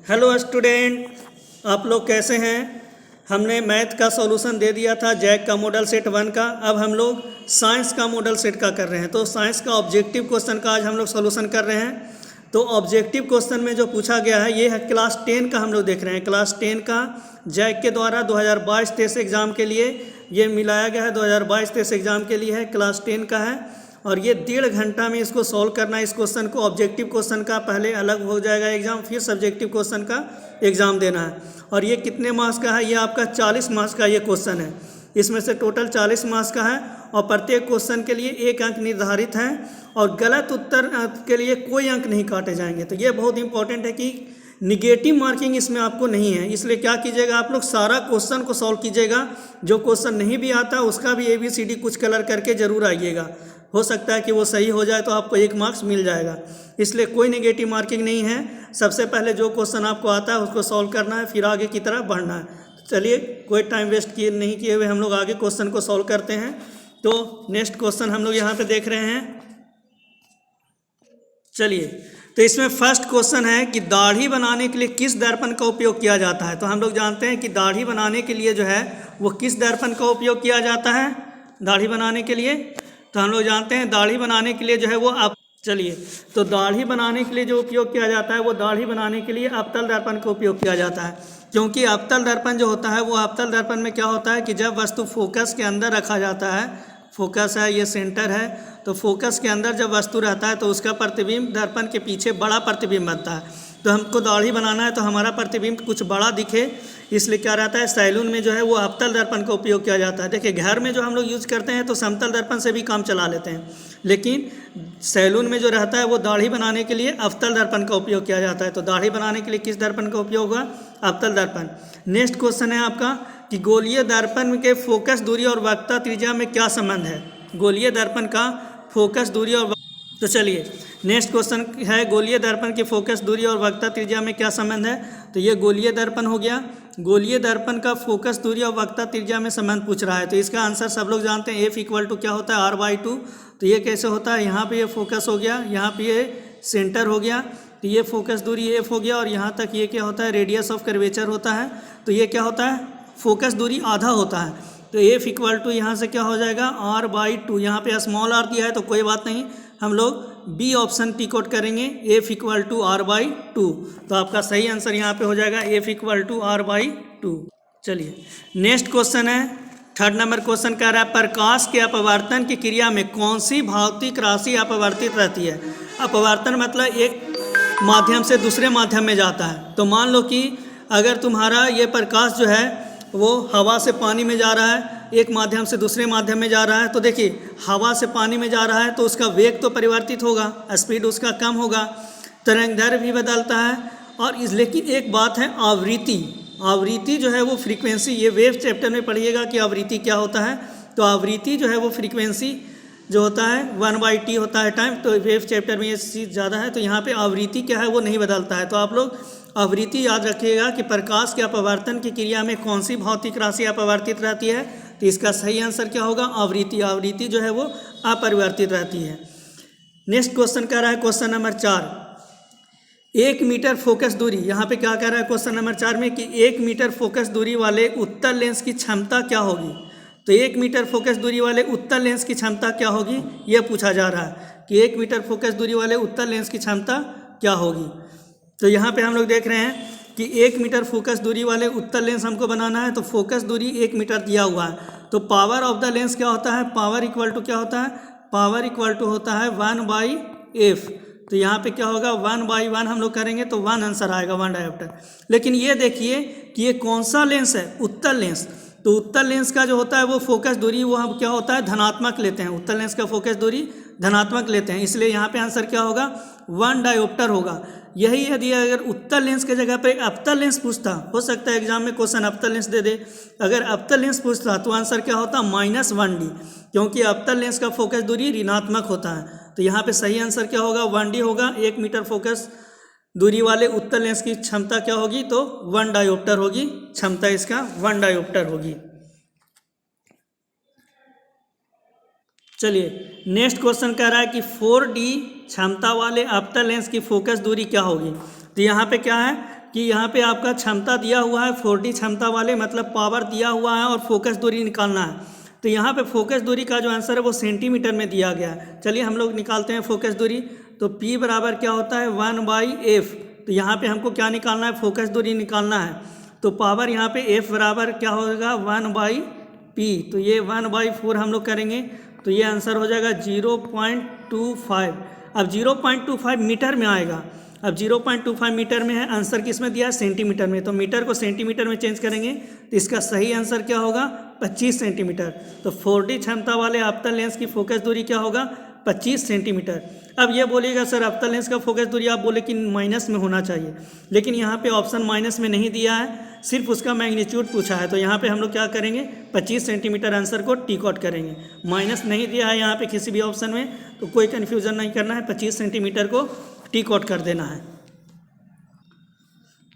Hello student, आप लोग कैसे हैं। हमने मैथ का सॉल्यूशन दे दिया था जैक का मॉडल सेट 1 का। अब हम लोग साइंस का मॉडल सेट का कर रहे हैं। तो साइंस का ऑब्जेक्टिव क्वेश्चन का आज हम लोग सॉल्यूशन कर रहे हैं। तो ऑब्जेक्टिव क्वेश्चन में जो पूछा गया है ये है क्लास 10 का। हम लोग देख रहे हैं क्लास 10 का जैक के द्वारा 2022-23 एग्ज़ाम के लिए ये मिलाया गया है। 2022-23 एग्ज़ाम के लिए है, क्लास 10 का है और ये 1.5 घंटा में इसको सॉल्व करना है। इस क्वेश्चन को ऑब्जेक्टिव क्वेश्चन का पहले अलग हो जाएगा एग्ज़ाम, फिर सब्जेक्टिव क्वेश्चन का एग्ज़ाम देना है। और ये कितने मार्क्स का है, ये आपका 40 मार्क्स का ये क्वेश्चन है। इसमें से टोटल 40 मार्क्स का है और प्रत्येक क्वेश्चन के लिए 1 अंक निर्धारित है और गलत उत्तर के लिए कोई अंक नहीं काटे जाएंगे। तो ये बहुत इंपॉर्टेंट है कि निगेटिव मार्किंग इसमें आपको नहीं है। इसलिए क्या कीजिएगा, आप लोग सारा क्वेश्चन को सॉल्व कीजिएगा। जो क्वेश्चन नहीं भी आता उसका भी ABCD कुछ कलर करके ज़रूर आइएगा। हो सकता है कि वो सही हो जाए तो आपको 1 मार्क्स मिल जाएगा। इसलिए कोई नेगेटिव मार्किंग नहीं है। सबसे पहले जो क्वेश्चन आपको आता है उसको सॉल्व करना है, फिर आगे की तरफ बढ़ना है। चलिए, कोई टाइम वेस्ट नहीं किए हुए हम लोग आगे क्वेश्चन को सॉल्व करते हैं। तो नेक्स्ट क्वेश्चन हम लोग यहाँ पे देख रहे हैं। चलिए, तो इसमें फर्स्ट क्वेश्चन है कि दाढ़ी बनाने के लिए किस दर्पण का उपयोग किया जाता है। तो हम लोग जानते हैं कि दाढ़ी बनाने के लिए जो है वो किस दर्पण का उपयोग किया जाता है। दाढ़ी बनाने के लिए तो हम लोग जानते हैं दाढ़ी बनाने के लिए जो है वो चलिए, तो दाढ़ी बनाने के लिए जो उपयोग किया जाता है वो दाढ़ी बनाने के लिए अवतल दर्पण का उपयोग किया जाता है। क्योंकि अवतल दर्पण जो होता है वो अवतल दर्पण में क्या होता है कि जब वस्तु फोकस के अंदर रखा जाता है, फोकस है ये सेंटर है, तो फोकस के अंदर जब वस्तु रहता है तो उसका प्रतिबिंब दर्पण के पीछे बड़ा प्रतिबिंब बनता है। तो हमको दाढ़ी बनाना है तो हमारा प्रतिबिंब कुछ बड़ा दिखे, इसलिए क्या रहता है सैलून में जो है वो अवतल दर्पण का उपयोग किया जाता है। देखिए, घर में जो हम लोग यूज़ करते हैं तो समतल दर्पण से भी काम चला लेते हैं, लेकिन सैलून में जो रहता है वो दाढ़ी बनाने के लिए अवतल दर्पण का उपयोग किया जाता है। तो दाढ़ी बनाने के लिए किस दर्पण का उपयोग हुआ, अवतल दर्पण। नेक्स्ट क्वेश्चन है आपका कि गोलीय दर्पण के फोकस दूरी और वक्रता त्रिज्या में क्या संबंध है। गोलीय दर्पण का फोकस दूरी और तो चलिए, नेक्स्ट क्वेश्चन है गोलीय दर्पण की फोकस दूरी और वक्रता त्रिज्या में क्या संबंध है। तो ये गोलीय दर्पण हो गया। गोलीय दर्पण का फोकस दूरी और वक्रता त्रिज्या में संबंध पूछ रहा है। तो इसका आंसर सब लोग जानते हैं, F क्या होता है R/2। तो ये कैसे होता है, यहाँ पे ये फोकस हो गया, यहाँ पे ये सेंटर हो गया, तो ये फोकस दूरी F हो गया और यहाँ तक ये क्या होता है रेडियस ऑफ कर्वेचर होता है। तो ये क्या होता है, फोकस दूरी आधा होता है। तो F यहाँ से क्या हो जाएगा R/2। यहाँ पे स्मॉल r दिया है तो कोई बात नहीं, हम लोग बी ऑप्शन टिक आउट करेंगे, F R/2। तो आपका सही आंसर यहाँ पे हो जाएगा F R/2। चलिए, नेक्स्ट क्वेश्चन है, थर्ड नंबर क्वेश्चन कह रहा है प्रकाश के अपवर्तन की क्रिया में कौन सी भौतिक राशि अपवर्तित रहती है। अपवर्तन मतलब एक माध्यम से दूसरे माध्यम में जाता है। तो मान लो कि अगर तुम्हारा ये प्रकाश जो है वो हवा से पानी में जा रहा है, एक माध्यम से दूसरे माध्यम में जा रहा है। तो देखिए, हवा से पानी में जा रहा है तो उसका वेग तो परिवर्तित होगा, स्पीड उसका कम होगा, तरंगदैर्घ्य भी बदलता है। और लेकिन एक बात है आवृत्ति, आवृत्ति जो है वो फ्रीक्वेंसी, ये वेव चैप्टर में पढ़िएगा कि आवृत्ति क्या होता है। तो आवृत्ति जो है वो फ्रीक्वेंसी जो होता है 1/t होता है टाइम। तो वेव चैप्टर में ये चीज़ ज़्यादा है, तो यहाँ पे आवृत्ति क्या है वो नहीं बदलता है। तो आप लोग आवृत्ति याद रखिएगा कि प्रकाश के अपवर्तन की क्रिया में कौन सी भौतिक राशि अपवर्तित रहती है। तो इसका सही आंसर क्या होगा, आवृत्ति। आवृत्ति जो है वो अपरिवर्तित रहती है। नेक्स्ट क्वेश्चन कह रहा है क्वेश्चन नंबर 4, 1 मीटर फोकस दूरी। यहाँ पे क्या कह रहा है क्वेश्चन नंबर 4 में कि 1 मीटर फोकस दूरी वाले उत्तल लेंस की क्षमता क्या होगी। तो 1 मीटर फोकस दूरी वाले उत्तल लेंस की क्षमता क्या होगी, यह पूछा जा रहा है कि 1 मीटर फोकस दूरी वाले उत्तल लेंस की क्षमता क्या होगी। तो यहाँ पे हम लोग देख रहे हैं कि 1 मीटर फोकस दूरी वाले उत्तल लेंस हमको बनाना है। तो फोकस दूरी 1 मीटर दिया हुआ है। तो पावर ऑफ द लेंस क्या होता है, पावर इक्वल टू क्या होता है, पावर इक्वल टू होता है 1/f। तो यहाँ पे क्या होगा 1/1 हम लोग करेंगे तो 1 आंसर आएगा, 1 डायोप्टर। लेकिन ये देखिए कि ये कौन सा लेंस है, उत्तल लेंस। तो उत्तल लेंस का जो होता है वो फोकस दूरी वो हम क्या होता है धनात्मक लेते हैं। उत्तल लेंस का फोकस दूरी धनात्मक लेते हैं, इसलिए यहाँ पे आंसर क्या होगा 1 डायोप्टर होगा। यही यदि अगर उत्तल लेंस के जगह पे अवतल लेंस पूछता, हो सकता है एग्जाम में क्वेश्चन अवतल लेंस दे दे। अगर अवतल लेंस पूछता तो आंसर क्या होता -1d, क्योंकि अवतल लेंस का फोकस दूरी ऋणात्मक होता है। तो यहाँ पे सही आंसर क्या होगा 1d होगा। 1 मीटर फोकस दूरी वाले उत्तल लेंस की क्षमता क्या होगी, तो 1 डायोप्टर होगी, क्षमता इसका 1 डायोप्टर होगी। चलिए, नेक्स्ट क्वेश्चन कह रहा है कि 4D क्षमता वाले अवतल लेंस की फोकस दूरी क्या होगी। तो यहाँ पे क्या है कि यहाँ पे आपका क्षमता दिया हुआ है 4D क्षमता वाले, मतलब पावर दिया हुआ है और फोकस दूरी निकालना है। तो यहाँ पे फोकस दूरी का जो आंसर है वो सेंटीमीटर में दिया गया है। चलिए हम लोग निकालते हैं फोकस दूरी। तो P बराबर क्या होता है 1/f। तो यहाँ पे हमको क्या निकालना है, फोकस दूरी निकालना है। तो पावर यहाँ पे F बराबर क्या होगा 1/p। तो ये 1/4 हम लोग करेंगे तो ये आंसर हो जाएगा 0.25। अब 0.25 मीटर में आएगा। अब 0.25 मीटर में है, आंसर किस में दिया है, सेंटीमीटर में। तो मीटर को सेंटीमीटर में चेंज करेंगे तो इसका सही आंसर क्या होगा 25 सेंटीमीटर। तो 4D क्षमता वाले अवतल लेंस की फोकस दूरी क्या होगा 25 सेंटीमीटर। अब ये बोलिएगा सर अवतल लेंस का फोकस दूरी आप बोले कि माइनस में होना चाहिए, लेकिन यहाँ पे ऑप्शन माइनस में नहीं दिया है, सिर्फ उसका मैग्नीट्यूड पूछा है। तो यहाँ पे हम लोग क्या करेंगे 25 सेंटीमीटर आंसर को टिक आउट करेंगे। माइनस नहीं दिया है यहाँ पे किसी भी ऑप्शन में, तो कोई कन्फ्यूज़न नहीं करना है, 25 सेंटीमीटर को टिक आउट कर देना है।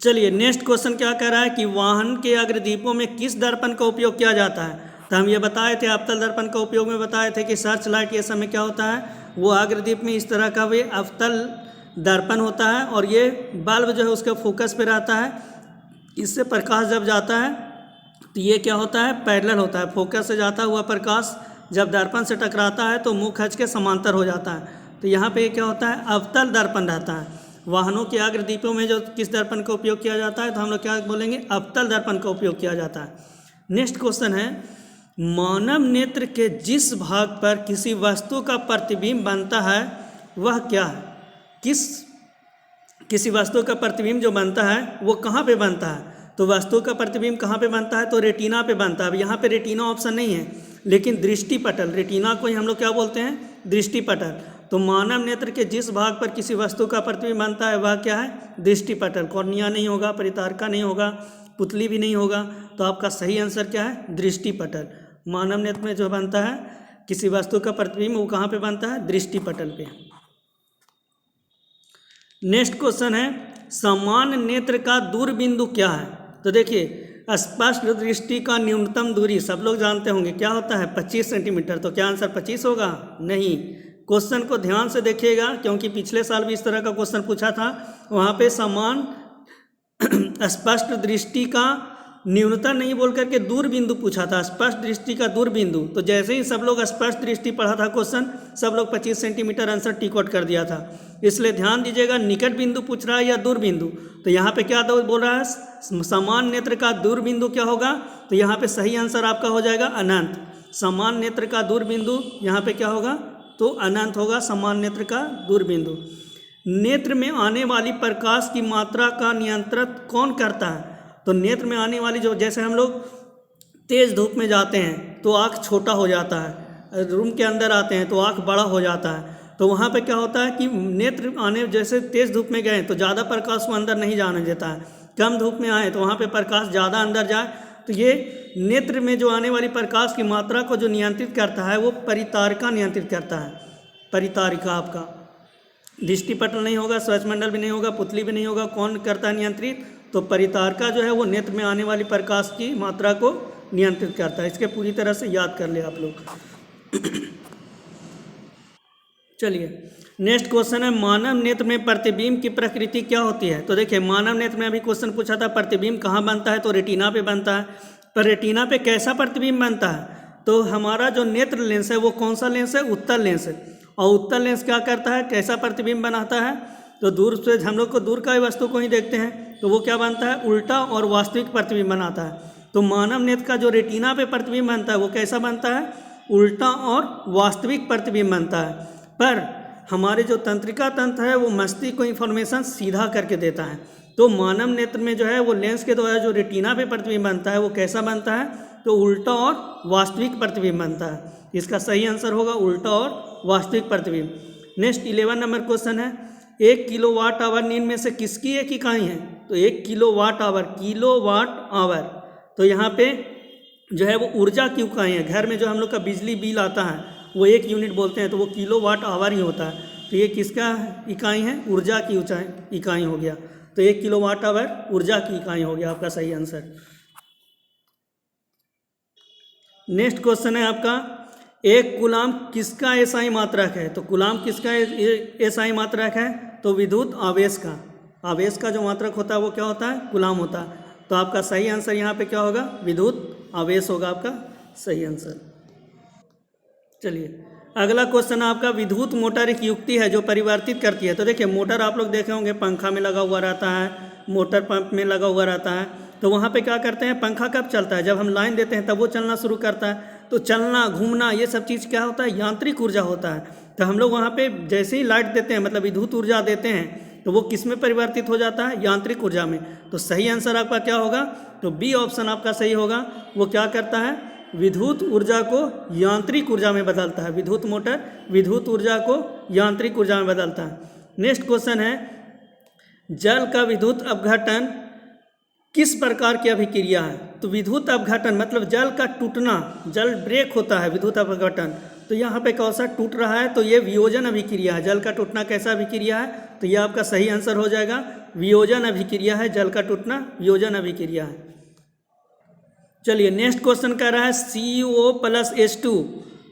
चलिए नेक्स्ट क्वेश्चन क्या कह रहा है कि वाहन के अग्रदीपों में किस दर्पण का उपयोग किया जाता है। तो हम ये बताए थे अवतल दर्पण का उपयोग में बताए थे कि सर्च लाइट ये समय क्या होता है, वो अग्रदीप में इस तरह का वे अवतल दर्पण होता है और ये बल्ब जो है उसके फोकस पे रहता है। इससे प्रकाश जब जाता है तो ये क्या होता है पैरेलल होता है। फोकस से जाता हुआ प्रकाश जब दर्पण से टकराता है तो मुँह खच के समांतर हो जाता है। तो यहाँ पे क्या होता है अवतल दर्पण रहता है। वाहनों के अग्रदीपों में जो किस दर्पण का उपयोग किया जाता है, तो हम लोग क्या बोलेंगे अवतल दर्पण का उपयोग किया जाता है। नेक्स्ट क्वेश्चन है मानव नेत्र के जिस भाग पर किसी वस्तु का प्रतिबिंब बनता है वह क्या है। किसी वस्तु का प्रतिबिंब जो बनता है वो कहाँ पे बनता है। तो वस्तु का प्रतिबिंब कहाँ पे बनता है, तो रेटिना पे बनता है। अब यहाँ पे रेटिना ऑप्शन नहीं है, लेकिन दृष्टिपटल, रेटिना को ही हम लोग क्या बोलते हैं दृष्टिपटल। तो मानव नेत्र के जिस भाग पर किसी वस्तु का प्रतिबिंब बनता है वह क्या है दृष्टिपटल। कॉर्निया नहीं होगा, परितारका नहीं होगा, पुतली भी नहीं होगा। तो आपका सही आंसर क्या है दृष्टिपटल। मानव नेत्र में जो बनता है किसी वस्तु का प्रतिबिंब वो कहाँ पे बनता है दृष्टिपटल पे। नेक्स्ट क्वेश्चन है समान नेत्र का दूरबिंदु क्या है। तो देखिए स्पष्ट दृष्टि का न्यूनतम दूरी सब लोग जानते होंगे क्या होता है 25 सेंटीमीटर। तो क्या आंसर 25 होगा, नहीं। क्वेश्चन को ध्यान से देखिएगा क्योंकि पिछले साल भी इस तरह का क्वेश्चन पूछा था। वहाँ पे समान स्पष्ट दृष्टि का न्यूनतम नहीं बोल करके दूरबिंदु पूछा था, स्पष्ट दृष्टि का दूरबिंदु। तो जैसे ही सब लोग स्पष्ट दृष्टि पढ़ा था क्वेश्चन, सब लोग 25 सेंटीमीटर आंसर टिक आउट कर दिया था। इसलिए ध्यान दीजिएगा निकट बिंदु पूछ रहा है या दूरबिंदु। तो यहाँ पे क्या बोल रहा है समान नेत्र का दूरबिंदु क्या होगा। तो यहाँ पे सही आंसर आपका हो जाएगा अनंत। समान नेत्र का दूरबिंदु यहाँ पे क्या होगा, तो अनंत होगा समान नेत्र का दूरबिंदु। नेत्र में आने वाली प्रकाश की मात्रा का नियंत्रण कौन करता है। तो नेत्र में आने वाली जो, जैसे हम लोग तेज़ धूप में जाते हैं तो आँख छोटा हो जाता है, रूम के अंदर आते हैं तो आँख बड़ा हो जाता है। तो वहाँ पे क्या होता है कि नेत्र आने, जैसे तेज़ धूप में गए तो ज़्यादा प्रकाश को अंदर नहीं जाने देता है, कम धूप में आए तो वहाँ पे प्रकाश ज़्यादा अंदर जाए। तो ये नेत्र में जो आने वाली प्रकाश की मात्रा को जो नियंत्रित करता है वो परितारिका नियंत्रित करता है। परितारिका आपका दृष्टिपटल नहीं होगा, स्वचमंडल भी नहीं होगा, पुतली भी नहीं होगा, कौन करता है नियंत्रित, तो परितारिका जो है वो नेत्र में आने वाली प्रकाश की मात्रा को नियंत्रित करता है। इसके पूरी तरह से याद कर ले आप लोग। चलिए नेक्स्ट क्वेश्चन है मानव नेत्र में प्रतिबिंब की प्रकृति क्या होती है। तो देखिए मानव नेत्र में अभी क्वेश्चन पूछा था प्रतिबिंब कहाँ बनता है, तो रेटिना पे बनता है। पर रेटिना पे कैसा प्रतिबिंब बनता है, तो हमारा जो नेत्र लेंस है वो कौन सा लेंस है, उत्तल लेंस है। और उत्तल लेंस क्या करता है, कैसा प्रतिबिंब बनाता है, तो दूर से हम लोग को दूर का वस्तु को ही देखते हैं तो वो क्या बनता है, उल्टा और वास्तविक प्रतिबिंब बनाता है। तो मानव नेत्र का जो रेटिना पे प्रतिबिंब बनता है वो कैसा बनता है, उल्टा और वास्तविक प्रतिबिंब बनता है। पर हमारे जो तंत्रिका तंत्र है वो मस्तिष्क को इन्फॉर्मेशन सीधा करके देता है। तो मानव नेत्र में जो है वो लेंस के द्वारा जो रेटिना पे प्रतिबिंब बनता है वो कैसा बनता है, तो उल्टा और वास्तविक प्रतिबिंब बनता है। इसका सही आंसर होगा उल्टा और वास्तविक प्रतिबिंब। नेक्स्ट 11 नंबर क्वेश्चन है 1 किलोवाट आवर निम्न में से किसकी एक इकाई है। तो 1 किलोवाट आवर, तो यहाँ पे जो है वो ऊर्जा की इकाई है। घर में जो हम लोग का बिजली बिल आता है वो 1 यूनिट बोलते हैं, तो वो किलोवाट आवर ही होता है। तो ये किसका इकाई है, ऊर्जा की इकाई हो गया। तो 1 किलोवाट आवर ऊर्जा की इकाई हो गया आपका सही आंसर। नेक्स्ट क्वेश्चन है आपका 1 कूलाम किसका एसआई मात्रक है। तो कूलाम किसका एसआई मात्रक है, तो विद्युत आवेश का। आवेश का जो मात्रक होता है वो क्या होता है, कूलाम होता है। तो आपका सही आंसर यहाँ पे क्या होगा, विद्युत आवेश होगा आपका सही आंसर। चलिए अगला क्वेश्चन आपका, विद्युत मोटर एक युक्ति है जो परिवर्तित करती है। तो देखिए मोटर आप लोग देखे होंगे पंखा में लगा हुआ रहता है, मोटर पंप में लगा हुआ रहता है। तो वहाँ पे क्या करते हैं, पंखा कब चलता है, जब हम लाइन देते हैं तब वो चलना शुरू करता है। तो चलना घूमना ये सब चीज़ क्या होता है, यांत्रिक ऊर्जा होता है। तो हम लोग वहाँ पे जैसे ही लाइट देते हैं मतलब विद्युत ऊर्जा देते हैं तो वो किस में परिवर्तित हो जाता है, यांत्रिक ऊर्जा में। तो सही आंसर आपका क्या होगा, तो बी ऑप्शन आपका सही होगा। वो क्या करता है, विद्युत ऊर्जा को यांत्रिक ऊर्जा में बदलता है। विद्युत मोटर विद्युत ऊर्जा को यांत्रिक ऊर्जा में बदलता है। नेक्स्ट क्वेश्चन है, जल का विद्युत अपघटन किस प्रकार की अभिक्रिया है। तो विद्युत अपघटन मतलब जल का टूटना, जल ब्रेक होता है विद्युत अपघटन। तो यहाँ पे कौन सा टूट रहा है, तो ये वियोजन अभिक्रिया है। जल का टूटना कैसा अभिक्रिया है, तो ये आपका सही आंसर हो जाएगा, वियोजन अभिक्रिया है। जल का टूटना वियोजन अभिक्रिया है। चलिए नेक्स्ट क्वेश्चन कह रहा है Cu+H2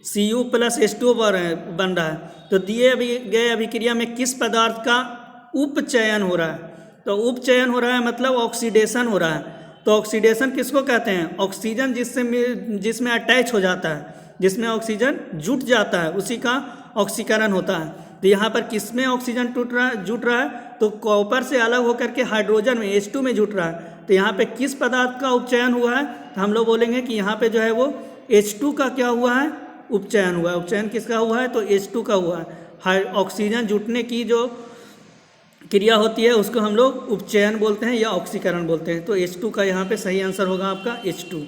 Cu+H2 बन रहा है। तो दिए गए अभिक्रिया में किस पदार्थ का उपचयन हो रहा है। तो उपचयन हो रहा है मतलब ऑक्सीडेशन हो रहा है। तो ऑक्सीडेशन किसको कहते हैं, ऑक्सीजन जिसमें अटैच हो जाता है, जिसमें ऑक्सीजन जुट जाता है उसी का ऑक्सीकरण होता है। तो यहाँ पर किस में ऑक्सीजन जुट रहा है, तो कॉपर से अलग होकर के हाइड्रोजन में H2 में जुट रहा है। तो यहाँ पे किस पदार्थ का उपचयन हुआ है, तो हम लोग बोलेंगे कि यहाँ पे जो है वो H2 का क्या हुआ है, उपचयन हुआ है। उपचयन किसका हुआ है, तो H2 का हुआ है। ऑक्सीजन जुटने की जो क्रिया होती है उसको हम लोग उपचयन बोलते हैं या ऑक्सीकरण बोलते हैं। तो H2 का यहाँ पे सही आंसर होगा आपका H2।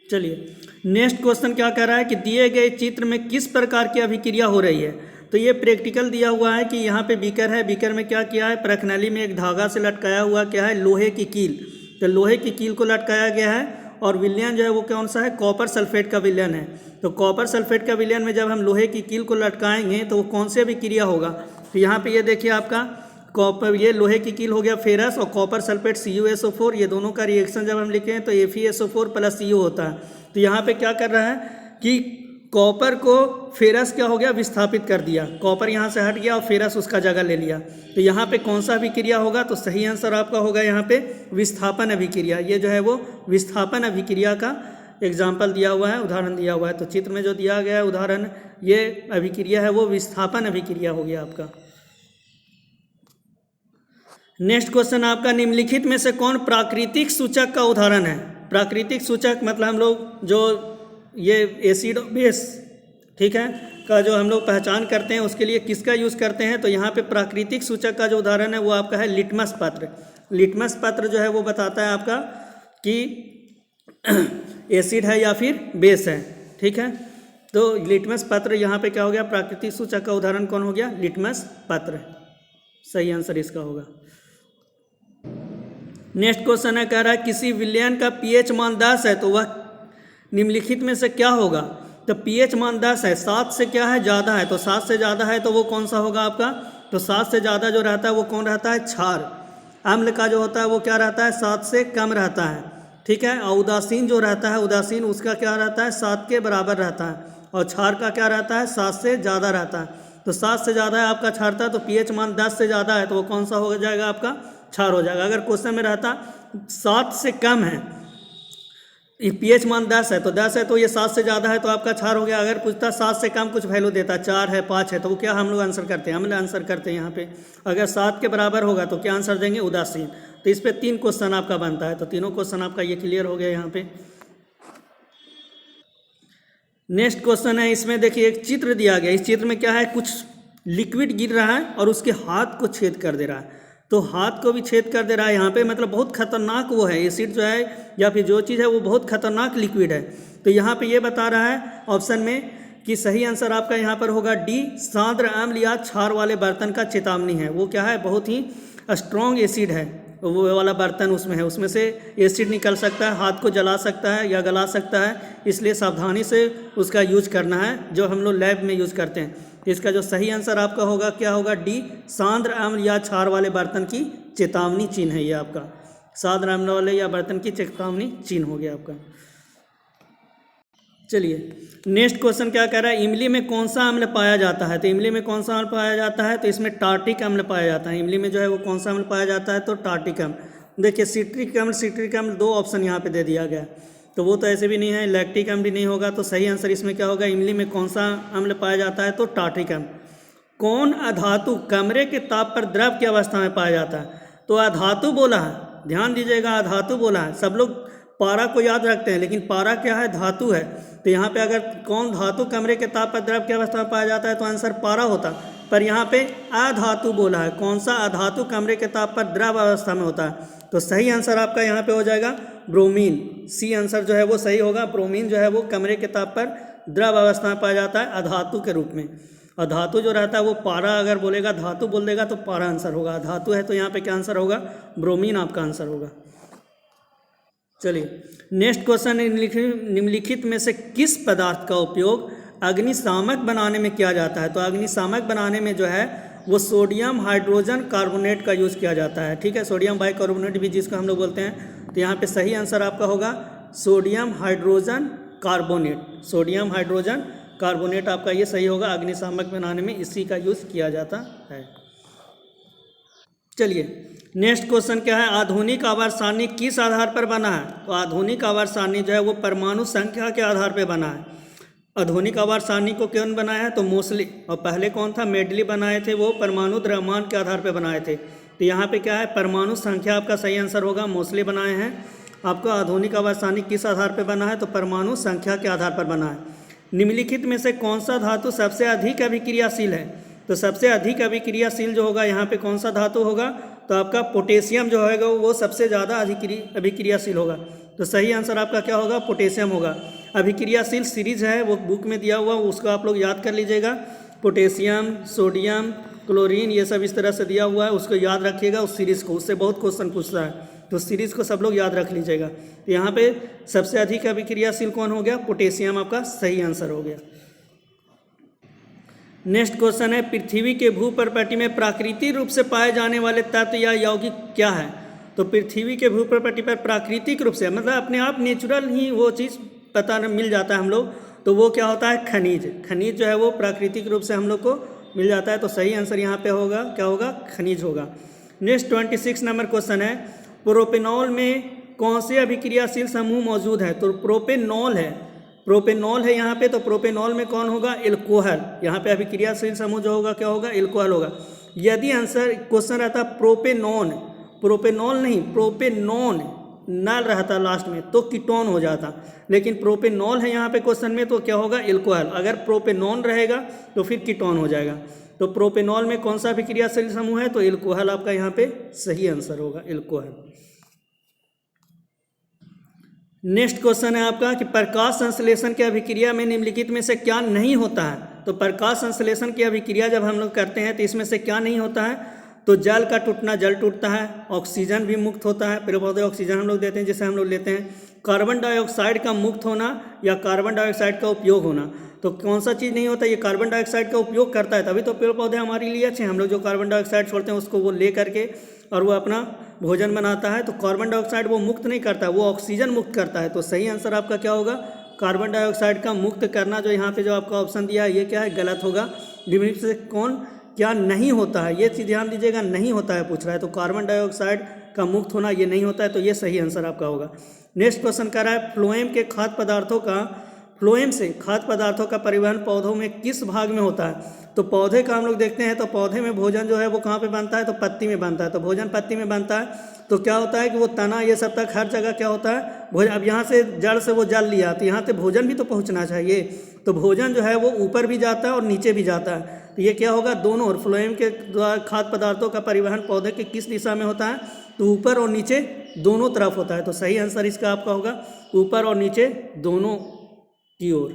चलिए नेक्स्ट क्वेश्चन क्या कह रहा है कि दिए गए चित्र में किस प्रकार की अभिक्रिया हो रही है। तो ये प्रैक्टिकल दिया हुआ है कि यहाँ पे बीकर है, बीकर में क्या किया है, प्रखनली में एक धागा से लटकाया हुआ क्या है, लोहे की कील। तो लोहे की कील को लटकाया गया है और विलयन जो है वो कौन सा है, कॉपर सल्फेट का विलयन है। तो कॉपर सल्फेट का विलयन में जब हम लोहे की कील को लटकाएंगे तो वो कौन सी अभिक्रिया होगा। तो यहाँ पे ये देखिए आपका कॉपर, ये लोहे की कील हो गया फेरस और कॉपर सल्फेट CuSO4, ये दोनों का रिएक्शन जब हम लिखें तो FeSO4 + Cu होता है। तो यहाँ पे क्या कर रहा है कि कॉपर को फेरस क्या हो गया, विस्थापित कर दिया। कॉपर यहाँ से हट गया और फेरस उसका जगह ले लिया। तो यहाँ पे कौन सा अभिक्रिया होगा, तो सही आंसर आपका होगा यहाँ पे विस्थापन अभिक्रिया। ये जो है वो विस्थापन अभिक्रिया का एग्जाम्पल दिया हुआ है, उदाहरण दिया हुआ है। तो चित्र में जो दिया गया है उदाहरण, ये अभिक्रिया है वो विस्थापन अभिक्रिया हो गया आपका। नेक्स्ट क्वेश्चन आपका, निम्नलिखित में से कौन प्राकृतिक सूचक का उदाहरण है। प्राकृतिक सूचक मतलब हम लोग जो ये एसिड और बेस, ठीक है, का जो हम लोग पहचान करते हैं उसके लिए किसका यूज़ करते हैं। तो यहाँ पे प्राकृतिक सूचक का जो उदाहरण है वो आपका है लिटमस पत्र। लिटमस पत्र जो है वो बताता है आपका कि एसिड है या फिर बेस है, ठीक है। तो लिटमस पत्र यहाँ पे क्या हो गया, प्राकृतिक सूचक का उदाहरण कौन हो गया, लिटमस पत्र। सही आंसर इसका होगा। नेक्स्ट क्वेश्चन है, कह रहा है किसी विलयन का pH मान 10 है तो वह निम्नलिखित में से क्या होगा। तो pH मान 10 है, 7 से क्या है, ज़्यादा है। तो 7 से ज़्यादा है तो वो कौन सा होगा आपका, तो 7 से ज़्यादा जो रहता है वो कौन रहता है, क्षार। अम्ल का जो होता है वो क्या रहता है, 7 से कम रहता है, ठीक है। और उदासीन जो रहता है, उदासीन उसका क्या रहता है, 7 के बराबर रहता है। और क्षार का क्या रहता है, 7 से ज़्यादा रहता है। तो 7 से ज़्यादा है आपका क्षारता, तो pH मान 10 से ज़्यादा है तो वो कौन सा हो जाएगा आपका, क्षार हो जाएगा। अगर क्वेश्चन में रहता 7 से कम है, ये pH मान 10 है तो 10 है तो ये 7 से ज़्यादा है तो आपका क्षार हो गया। अगर पूछता 7 से कम कुछ वैल्यू देता, 4 है 5 है, तो वो क्या हम लोग आंसर करते हैं, हम लोग आंसर करते हैं यहाँ पे। अगर 7 के बराबर होगा तो क्या आंसर देंगे, उदासीन। तो इस पर 3 क्वेश्चन आपका बनता है। तो तीनों क्वेश्चन आपका ये क्लियर हो गया यहाँ पे। नेक्स्ट क्वेश्चन है, इसमें देखिए एक चित्र दिया गया। इस चित्र में क्या है, कुछ लिक्विड गिर रहा है और उसके हाथ को छेद कर दे रहा है। तो हाथ को भी छेद कर दे रहा है यहाँ पे, मतलब बहुत खतरनाक वो है एसिड जो है या फिर जो चीज़ है वो बहुत खतरनाक लिक्विड है। तो यहाँ पे ये बता रहा है ऑप्शन में कि सही आंसर आपका यहाँ पर होगा डी, सांद्र अम्ल या क्षार वाले बर्तन का चेतावनी है। वो क्या है, बहुत ही स्ट्रॉन्ग एसिड है, वो वाला बर्तन उसमें है, उसमें से एसिड निकल सकता है, हाथ को जला सकता है या गला सकता है। इसलिए सावधानी से उसका यूज करना है, जो हम लोग लैब में यूज़ करते हैं। इसका जो सही आंसर आपका होगा क्या होगा, डी, सांद्र अम्ल या क्षार वाले बर्तन की चेतावनी चिन्ह है ये आपका। सांद्र अम्ल वाले या बर्तन की चेतावनी चिन्ह हो गया आपका। चलिए नेक्स्ट क्वेश्चन क्या कह रहा है, इमली में कौन सा अम्ल पाया जाता है। तो इमली में कौन सा अम्ल पाया जाता है, तो इसमें टार्टिक अम्ल पाया जाता है। इमली में जो है वो कौन सा अम्ल पाया जाता है, तो टार्टिक अम्ल। देखिए सिट्रिक अम्ल दो ऑप्शन यहाँ पे दे दिया गया, तो वो तो ऐसे भी नहीं है, लैक्टिक अम्ल भी नहीं होगा। तो सही आंसर इसमें क्या होगा, इमली में कौन सा अम्ल पाया जाता है, तो टार्टिक अम्ल। कौन अधातु कमरे के ताप पर द्रव की अवस्था में पाया जाता है। तो अधातु बोला है, ध्यान दीजिएगा, अधातु बोला है। सब लोग पारा को याद रखते हैं, लेकिन पारा क्या है, धातु है। तो यहाँ पे अगर कौन धातु कमरे के ताप पर द्रव की अवस्था में पाया जाता है, तो आंसर पारा होता। पर यहाँ पे अधातु बोला है, कौन सा अधातु कमरे के ताप पर द्रव अवस्था में होता है। तो सही आंसर आपका यहाँ पे हो जाएगा ब्रोमीन। सी आंसर जो है वो सही होगा। ब्रोमीन जो है वो कमरे के ताप पर द्रव अवस्था में पाया जाता है अधातु के रूप में। अधातु जो रहता है वो पारा, अगर बोलेगा धातु बोल देगा तो पारा आंसर होगा। धातु है तो यहाँ पे क्या आंसर होगा, ब्रोमीन आपका आंसर होगा। चलिए नेक्स्ट क्वेश्चन, निम्नलिखित में से किस पदार्थ का उपयोग अग्निशामक बनाने में किया जाता है। तो अग्निशामक बनाने में जो है वो सोडियम हाइड्रोजन कार्बोनेट का यूज़ किया जाता है। ठीक है, सोडियम बाइकार्बोनेट भी जिसको हम लोग बोलते हैं। तो यहाँ पे सही आंसर आपका होगा sodium hydrogen carbonate. Sodium hydrogen carbonate आपका ये सही होगा। अग्निशामक बनाने में इसी का यूज़ किया जाता है। चलिए नेक्स्ट क्वेश्चन क्या है, आधुनिक आवर्त सारणी किस आधार पर बना है। तो आधुनिक आवर्त सारणी जो है वो परमाणु संख्या के आधार पर बना है। आधुनिक आवर्त सारणी को कौन बनाया है, तो मोस्टली, और पहले कौन था, मेडली बनाए थे, वो परमाणु द्रव्यमान के आधार पर बनाए थे। तो यहाँ पे क्या है, परमाणु संख्या आपका सही आंसर होगा, मोस्टली बनाए हैं। आपको आधुनिक आवर्त सारणी किस आधार पर बना है, तो परमाणु संख्या के आधार पर बना है। निम्नलिखित में से कौन सा धातु सबसे अधिक अभिक्रियाशील है। तो सबसे अधिक अभिक्रियाशील जो होगा यहाँ पे कौन सा धातु होगा, तो आपका पोटेशियम जो होगा वो सबसे ज़्यादा अभिक्रियाशील होगा। तो सही आंसर आपका क्या होगा, पोटेशियम होगा। अभिक्रियाशील सीरीज है वो बुक में दिया हुआ, उसको आप लोग याद कर लीजिएगा। पोटेशियम, सोडियम, क्लोरीन, ये सब इस तरह से दिया हुआ है, उसको याद रखिएगा उस सीरीज़ को, उससे बहुत क्वेश्चन पूछता है। तो सीरीज़ को सब लोग याद रख लीजिएगा। तो यहाँ पे सबसे अधिक अभिक्रियाशील कौन हो गया, पोटेशियम आपका सही आंसर हो गया। नेक्स्ट क्वेश्चन है, पृथ्वी के भूप्रपटि में प्राकृतिक रूप से पाए जाने वाले तत्व या यौगिक क्या है। तो पृथ्वी के भूप्रपटि पर प्राकृतिक रूप से, मतलब अपने आप नेचुरल ही वो चीज़ पता मिल जाता है हम लोग, तो वो क्या होता है, खनिज। खनिज जो है वो प्राकृतिक रूप से हम लोग को मिल जाता है। तो सही आंसर यहाँ पे होगा, क्या होगा, खनिज होगा। नेक्स्ट 26 नंबर क्वेश्चन है, प्रोपेनॉल में कौन से अभिक्रियाशील समूह मौजूद है। तो प्रोपेनॉल है, प्रोपेनॉल है यहाँ पे। तो प्रोपेनॉल में कौन होगा, एल्कोहल। यहाँ पे अभिक्रियाशील समूह जो होगा क्या होगा, एल्कोहल होगा। यदि आंसर क्वेश्चन रहता प्रोपेनॉन, प्रोपेनॉल नहीं प्रोपेनॉन न रहता लास्ट में, तो कीटोन हो जाता। लेकिन प्रोपेनॉल है यहाँ पे क्वेश्चन में, तो क्या होगा, एल्कोहल। अगर प्रोपेनॉन रहेगा तो फिर कीटोन हो जाएगा। तो प्रोपेनॉल में कौन सा अभिक्रियाशील समूह है, तो एल्कोहल आपका यहाँ पे सही आंसर होगा, एल्कोहल। नेक्स्ट क्वेश्चन है आपका कि प्रकाश संश्लेषण की अभिक्रिया में निम्नलिखित में से क्या नहीं होता है। तो प्रकाश संश्लेषण की अभिक्रिया जब हम लोग करते हैं तो इसमें से क्या नहीं होता है, तो जल का टूटना, जल टूटता है। ऑक्सीजन भी मुक्त होता है, पेड़ पौधे ऑक्सीजन हम लोग देते हैं जिसे हम लोग लेते हैं। कार्बन डाइऑक्साइड का मुक्त होना या कार्बन डाइऑक्साइड का उपयोग होना। तो कौन सा चीज़ नहीं होता, ये कार्बन डाइऑक्साइड का उपयोग करता है, तभी तो पेड़ पौधे हमारे लिए अच्छे हैं। हम लोग जो कार्बन डाइऑक्साइड छोड़ते हैं उसको वो ले करके और वो अपना भोजन बनाता है। तो कार्बन डाइऑक्साइड वो मुक्त नहीं करता, वो ऑक्सीजन मुक्त करता है। तो सही आंसर आपका क्या होगा, कार्बन डाइऑक्साइड का मुक्त करना। जो यहाँ पे जो आपका ऑप्शन दिया है ये क्या है, गलत होगा। निम्नलिखित से कौन क्या नहीं होता है, ये चीज़ ध्यान दीजिएगा, नहीं होता है पूछ रहा है। तो कार्बन डाइऑक्साइड का मुक्त होना ये नहीं होता है, तो ये सही आंसर आपका होगा। नेक्स्ट क्वेश्चन कर रहा है, फ्लोएम के खाद्य पदार्थों का, फ्लोएम से खाद्य पदार्थों का परिवहन पौधों में किस भाग में होता है। तो पौधे का हम लोग देखते हैं, तो पौधे में भोजन जो है वो कहाँ पे बनता है, तो पत्ती में बनता है। तो भोजन पत्ती में बनता है। तो क्या होता है कि वो तना ये सब तक हर जगह क्या होता है, भोजन। अब यहाँ से जड़ से वो जल लिया, तो यहाँ से भोजन भी तो पहुँचना चाहिए। तो भोजन जो है वो ऊपर भी जाता है और नीचे भी जाता है। तो ये क्या होगा, दोनों। और फ्लोएम के द्वारा खाद्य पदार्थों का परिवहन पौधे के किस दिशा में होता है, तो ऊपर और नीचे दोनों तरफ होता है। तो सही आंसर इसका आपका होगा ऊपर और नीचे दोनों की ओर।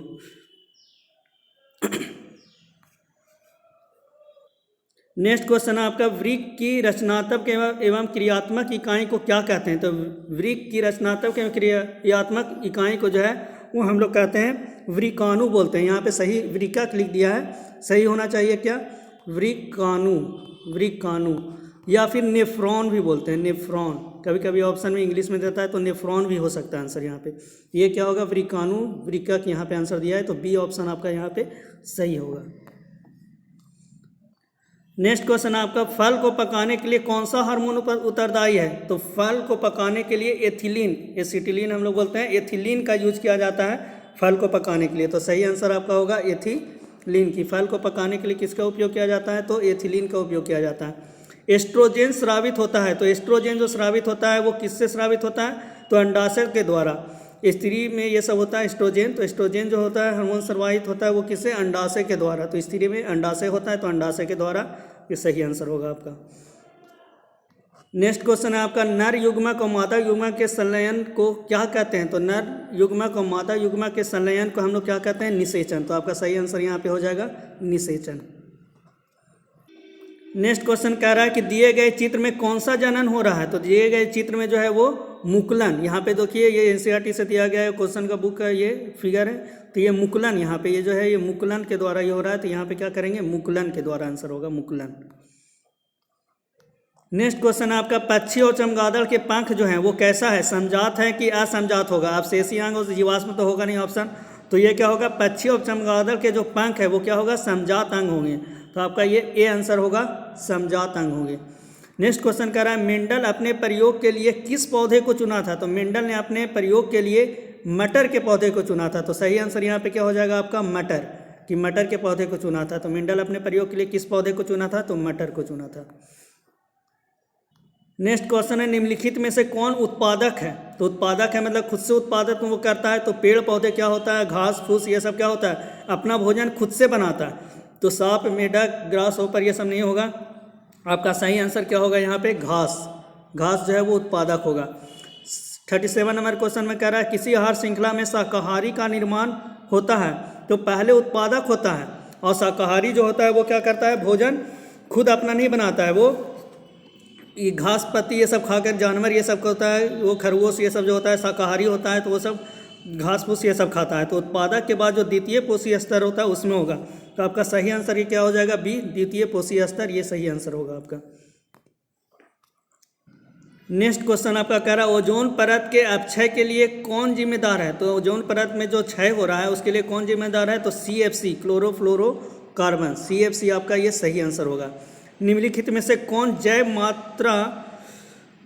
नेक्स्ट क्वेश्चन है आपका, वृक्क की रचनात्मक एवं क्रियात्मक इकाई को क्या कहते हैं। तो वृक्क की रचनात्मक एवं क्रियात्मक इकाई को जो है वो हम लोग कहते हैं वृक्काणु बोलते हैं। यहाँ पे सही वृक्का लिख दिया है, सही होना चाहिए क्या, वृक्काणु, वृक्काणु। या फिर नेफ्रॉन भी बोलते हैं, नेफ्रॉन। कभी कभी ऑप्शन में इंग्लिश में देता है तो नेफ्रॉन भी हो सकता है आंसर यहाँ पे। ये क्या होगा, वृकाणु वृक्क यहाँ पे आंसर दिया है, तो बी ऑप्शन आपका यहाँ पे सही होगा। नेक्स्ट क्वेश्चन आपका, फल को पकाने के लिए कौन सा हार्मोन उत्तरदायी है? तो फल को पकाने के लिए एथिलीन, एसिटिलीन हम लोग बोलते हैं, एथिलीन का यूज किया जाता है फल को पकाने के लिए। तो सही आंसर आपका होगा एथिलीन की। फल को पकाने के लिए किसका उपयोग किया जाता है? तो एथिलीन का उपयोग किया जाता है। एस्ट्रोजेन स्रावित होता है, तो एस्ट्रोजेन जो स्रावित होता है वो किससे स्रावित होता है? तो अंडाशय के द्वारा। स्त्री में ये सब होता है एस्ट्रोजेन, तो एस्ट्रोजेन जो होता है हार्मोन स्रावित होता है वो किससे? अंडाशय के द्वारा। तो स्त्री में अंडाशय होता है, तो अंडाशय के द्वारा, ये सही आंसर होगा आपका। नेक्स्ट क्वेश्चन है आपका, नर युग्मक और मादा युग्मक के संलयन को क्या कहते हैं? तो नर युग्मक और मादा युग्मक के संलयन को हम लोग क्या कहते हैं? निषेचन। तो आपका सही आंसर यहाँ पे हो जाएगा निषेचन। नेक्स्ट क्वेश्चन कह रहा है कि दिए गए चित्र में कौन सा जनन हो रहा है? तो दिए गए चित्र में जो है वो मुकुलन, यहाँ पे देखिए ये एनसीईआरटी से दिया गया है, क्वेश्चन का बुक का ये फिगर है, तो ये मुकुलन यहाँ पे ये जो है ये मुकुलन के द्वारा ये हो रहा है, तो यहाँ पे क्या करेंगे? मुकुलन के द्वारा आंसर होगा मुकुलन। नेक्स्ट क्वेश्चन आपका, पक्षी और चमगादड़ के पंख जो हैं वो कैसा है? समजात है कि असमजात होगा? आप शेषी अंग और जीवाश्म तो होगा नहीं ऑप्शन, तो ये क्या होगा? पक्षी और चमगादड़ के जो पंख है वो क्या होगा? समजात अंग होंगे। तो आपका ये ए आंसर होगा, समजात अंग होंगे। नेक्स्ट क्वेश्चन कह रहा है, मेंडल अपने प्रयोग के लिए किस पौधे को चुना था? तो मेंडल ने अपने प्रयोग के लिए मटर के पौधे को चुना था। तो सही आंसर यहाँ पे क्या हो जाएगा आपका? मटर, कि मटर के पौधे को चुना था। तो मेंडल अपने प्रयोग के लिए किस पौधे को चुना था? तो मटर को चुना था। नेक्स्ट क्वेश्चन है, निम्नलिखित में से कौन उत्पादक है? तो उत्पादक है मतलब खुद से उत्पादक वो करता है। तो पेड़ पौधे क्या होता है? घास फूस ये सब क्या होता है? अपना भोजन खुद से बनाता है। तो सांप, मेढक, ग्रास होपर ये सब नहीं होगा। आपका सही आंसर क्या होगा यहाँ पे? घास। घास जो है वो उत्पादक होगा। 37 नंबर क्वेश्चन में कह रहा है, किसी आहार श्रृंखला में शाकाहारी का निर्माण होता है तो पहले उत्पादक होता है, और शाकाहारी जो होता है वो क्या करता है? भोजन खुद अपना नहीं बनाता है, वो ये घास पत्ती ये सब खाकर जानवर ये सब होता है, वो खरगोश ये सब जो होता है शाकाहारी होता है, तो वो सब घास फूस ये सब खाता है। तो उत्पादक के बाद जो द्वितीय पोषी स्तर होता है उसमें होगा। तो आपका सही आंसर ये क्या हो जाएगा? बी, द्वितीय पोषी स्तर, ये सही आंसर होगा आपका। नेक्स्ट क्वेश्चन आपका कह रहा है, ओजोन परत के अपक्षय के लिए कौन जिम्मेदार है? तो ओजोन परत में जो क्षय हो रहा है उसके लिए कौन जिम्मेदार है? तो CFC, क्लोरोफ्लोरोकार्बन, CFC आपका ये सही आंसर होगा। निम्नलिखित में से कौन जैव मात्रा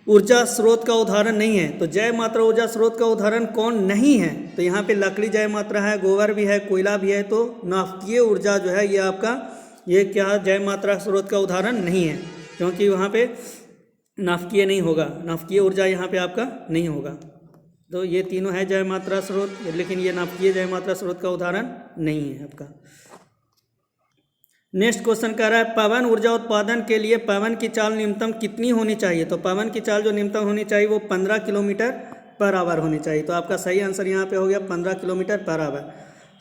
ऊर्जा स्रोत का उदाहरण नहीं है? तो जैव मात्रा ऊर्जा स्रोत का उदाहरण कौन नहीं है? तो यहाँ पे लकड़ी जैव मात्रा है, गोबर भी है, कोयला भी है। तो नाभिकीय ऊर्जा जो है ये आपका ये क्या जैव मात्रा स्रोत का उदाहरण नहीं है, क्योंकि वहाँ पे नाभिकीय नहीं होगा, नाभिकीय ऊर्जा यहाँ पे आपका नहीं होगा। तो ये तीनों है जैव मात्रा स्रोत, लेकिन ये नाभिकीय जैव मात्रा स्रोत का उदाहरण नहीं है आपका। नेक्स्ट क्वेश्चन कह रहा है, पवन ऊर्जा उत्पादन के लिए पवन की चाल न्यूनतम कितनी होनी चाहिए? तो पवन की चाल जो न्यूनतम होनी चाहिए वो 15 किलोमीटर पर आवर होनी चाहिए। तो आपका सही आंसर यहाँ पे हो गया 15 किलोमीटर पर आवर।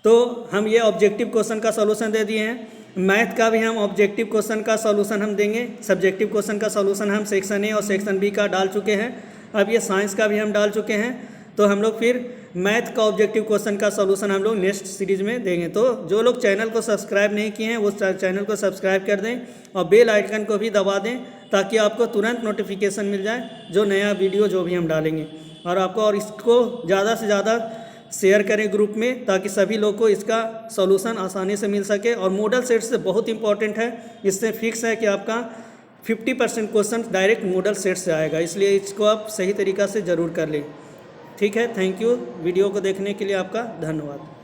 तो हम ये ऑब्जेक्टिव क्वेश्चन का सॉल्यूशन दे दिए हैं। मैथ का भी हम ऑब्जेक्टिव क्वेश्चन का सॉल्यूशन हम देंगे। सब्जेक्टिव क्वेश्चन का सॉल्यूशन हम सेक्शन ए और सेक्शन बी का डाल चुके हैं। अब ये साइंस का भी हम डाल चुके हैं। तो हम लोग फिर मैथ का ऑब्जेक्टिव क्वेश्चन का सॉल्यूशन हम लोग नेक्स्ट सीरीज में देंगे। तो जो लोग चैनल को सब्सक्राइब नहीं किए हैं वो चैनल को सब्सक्राइब कर दें और बेल आइकन को भी दबा दें, ताकि आपको तुरंत नोटिफिकेशन मिल जाए जो नया वीडियो जो भी हम डालेंगे। और आपको और इसको ज़्यादा से ज़्यादा शेयर करें ग्रुप में, ताकि सभी लोग को इसका सॉल्यूशन आसानी से मिल सके। और मॉडल सेट से बहुत इंपॉर्टेंट है, इससे फिक्स है कि आपका 50% क्वेश्चन डायरेक्ट मॉडल सेट से आएगा, इसलिए इसको आप सही तरीक़ा से ज़रूर कर लें। ठीक है, थैंक यू। वीडियो को देखने के लिए आपका धन्यवाद।